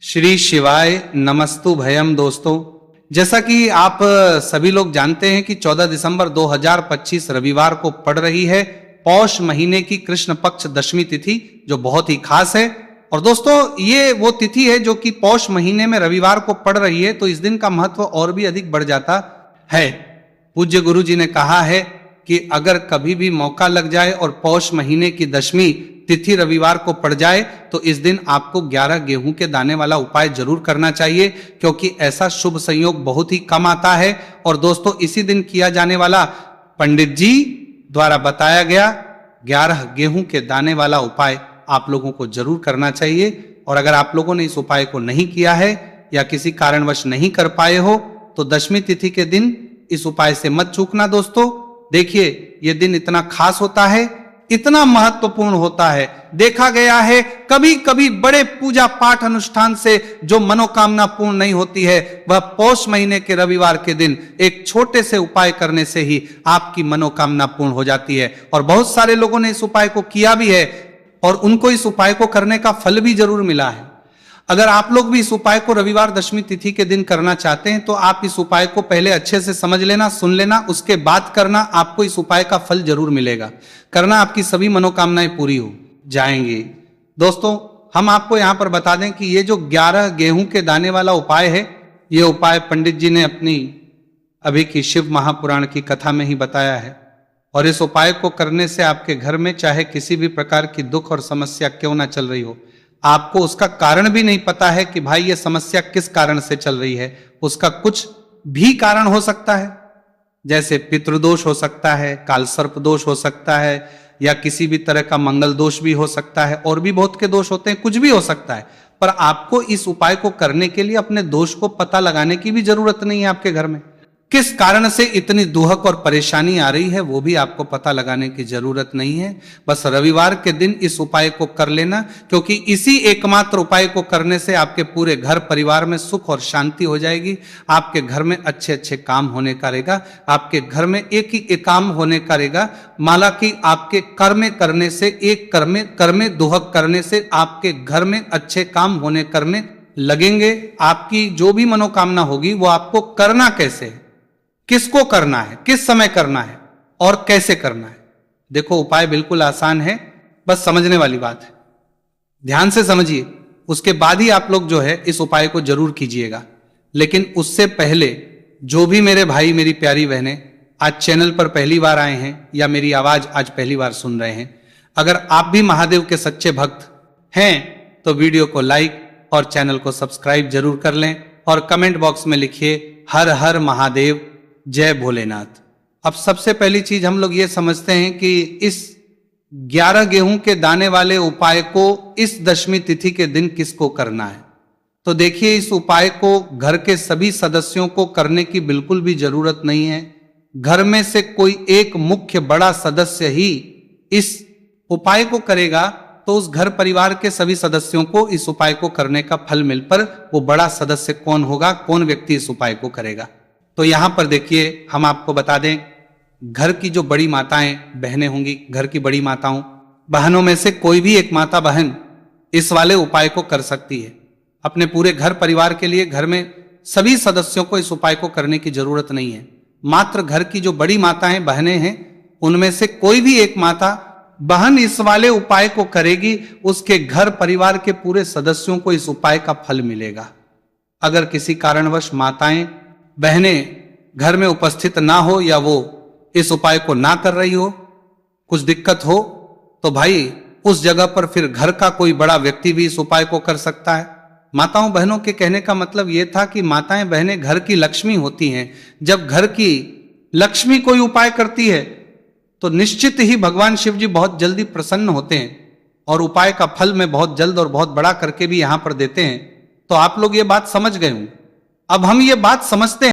श्री शिवाय नमस्तु भयम। दोस्तों, जैसा कि आप सभी लोग जानते हैं कि 14 दिसंबर 2025 रविवार को पड़ रही है पौष महीने की कृष्ण पक्ष दशमी तिथि, जो बहुत ही खास है। और दोस्तों, ये वो तिथि है जो कि पौष महीने में रविवार को पड़ रही है, तो इस दिन का महत्व और भी अधिक बढ़ जाता है। पूज्य गुरु जी ने कहा है कि अगर कभी भी मौका लग जाए और पौष महीने की दशमी तिथि रविवार को पड़ जाए तो इस दिन आपको 11 गेहूं के दाने वाला उपाय जरूर करना चाहिए, क्योंकि ऐसा शुभ संयोग बहुत ही कम आता है। और दोस्तों, इसी दिन किया जाने वाला पंडित जी द्वारा बताया गया 11 गेहूं के दाने वाला उपाय आप लोगों को जरूर करना चाहिए। और अगर आप लोगों ने इस उपाय को नहीं किया है या किसी कारणवश नहीं कर पाए हो तो दशमी तिथि के दिन इस उपाय से मत चूकना। दोस्तों देखिए, यह दिन इतना खास होता है, इतना महत्वपूर्ण होता है। देखा गया है कभी कभी बड़े पूजा पाठ अनुष्ठान से जो मनोकामना पूर्ण नहीं होती है, वह पौष महीने के रविवार के दिन एक छोटे से उपाय करने से ही आपकी मनोकामना पूर्ण हो जाती है। और बहुत सारे लोगों ने इस उपाय को किया भी है और उनको इस उपाय को करने का फल भी जरूर मिला है। अगर आप लोग भी इस उपाय को रविवार दशमी तिथि के दिन करना चाहते हैं तो आप इस उपाय को पहले अच्छे से समझ लेना, सुन लेना, उसके बाद करना। आपको इस उपाय का फल जरूर मिलेगा। करना, आपकी सभी मनोकामनाएं पूरी हो जाएंगी। दोस्तों, हम आपको यहां पर बता दें कि ये जो 11 गेहूं के दाने वाला उपाय है, ये उपाय पंडित जी ने अपनी अभी की शिव महापुराण की कथा में ही बताया है। और इस उपाय को करने से आपके घर में चाहे किसी भी प्रकार की दुख और समस्या क्यों ना चल रही हो, आपको उसका कारण भी नहीं पता है कि भाई ये समस्या किस कारण से चल रही है, उसका कुछ भी कारण हो सकता है। जैसे पितृदोष हो सकता है, कालसर्प दोष हो सकता है, या किसी भी तरह का मंगल दोष भी हो सकता है, और भी बहुत के दोष होते हैं, कुछ भी हो सकता है। पर आपको इस उपाय को करने के लिए अपने दोष को पता लगाने की भी जरूरत नहीं है। आपके घर में किस कारण से इतनी दुहक और परेशानी आ रही है, वो भी आपको पता लगाने की जरूरत नहीं है। बस रविवार के दिन इस उपाय को कर लेना, क्योंकि इसी एकमात्र उपाय को करने से आपके पूरे घर परिवार में सुख और शांति हो जाएगी। आपके घर में अच्छे अच्छे काम होने का रहेगा। आपके घर में एक ही एक काम होने का रहेगा। माला की आपके कर्म करने से, एक कर्मे दुहक करने से आपके घर में अच्छे काम होने कर्म लगेंगे। आपकी जो भी मनोकामना होगी वो आपको करना कैसे है, किसको करना है, किस समय करना है और कैसे करना है। देखो, उपाय बिल्कुल आसान है, बस समझने वाली बात है। ध्यान से समझिए, उसके बाद ही आप लोग जो है इस उपाय को जरूर कीजिएगा। लेकिन उससे पहले जो भी मेरे भाई मेरी प्यारी बहनें आज चैनल पर पहली बार आए हैं या मेरी आवाज आज पहली बार सुन रहे हैं, अगर आप भी महादेव के सच्चे भक्त हैं तो वीडियो को लाइक और चैनल को सब्सक्राइब जरूर कर लें और कमेंट बॉक्स में लिखिए हर हर महादेव, जय भोलेनाथ। अब सबसे पहली चीज हम लोग ये समझते हैं कि इस 11 गेहूं के दाने वाले उपाय को इस दशमी तिथि के दिन किसको करना है। तो देखिए, इस उपाय को घर के सभी सदस्यों को करने की बिल्कुल भी जरूरत नहीं है। घर में से कोई एक मुख्य बड़ा सदस्य ही इस उपाय को करेगा तो उस घर परिवार के सभी सदस्यों को इस उपाय को करने का फल मिल पर वो बड़ा सदस्य कौन होगा, कौन व्यक्ति इस उपाय को करेगा। तो यहां पर देखिए, हम आपको बता दें, घर की जो बड़ी माताएं बहनें होंगी, घर की बड़ी माताओं बहनों में से कोई भी एक माता बहन इस वाले उपाय को कर सकती है। अपने पूरे घर परिवार के लिए घर में सभी सदस्यों को इस उपाय को करने की जरूरत नहीं है। मात्र घर की जो बड़ी माताएं बहनें हैं, उनमें से कोई भी एक माता बहन इस वाले उपाय को करेगी, उसके घर परिवार के पूरे सदस्यों को इस उपाय का फल मिलेगा। अगर किसी कारणवश माताएं बहनें घर में उपस्थित ना हो या वो इस उपाय को ना कर रही हो, कुछ दिक्कत हो, तो भाई उस जगह पर फिर घर का कोई बड़ा व्यक्ति भी इस उपाय को कर सकता है। माताओं बहनों के कहने का मतलब ये था कि माताएं बहनें घर की लक्ष्मी होती हैं। जब घर की लक्ष्मी कोई उपाय करती है तो निश्चित ही भगवान शिव जी बहुत जल्दी प्रसन्न होते हैं और उपाय का फल में बहुत जल्द और बहुत बड़ा करके भी यहां पर देते हैं। तो आप लोग ये बात समझ गए होंगे। अब हम ये बात समझते हैं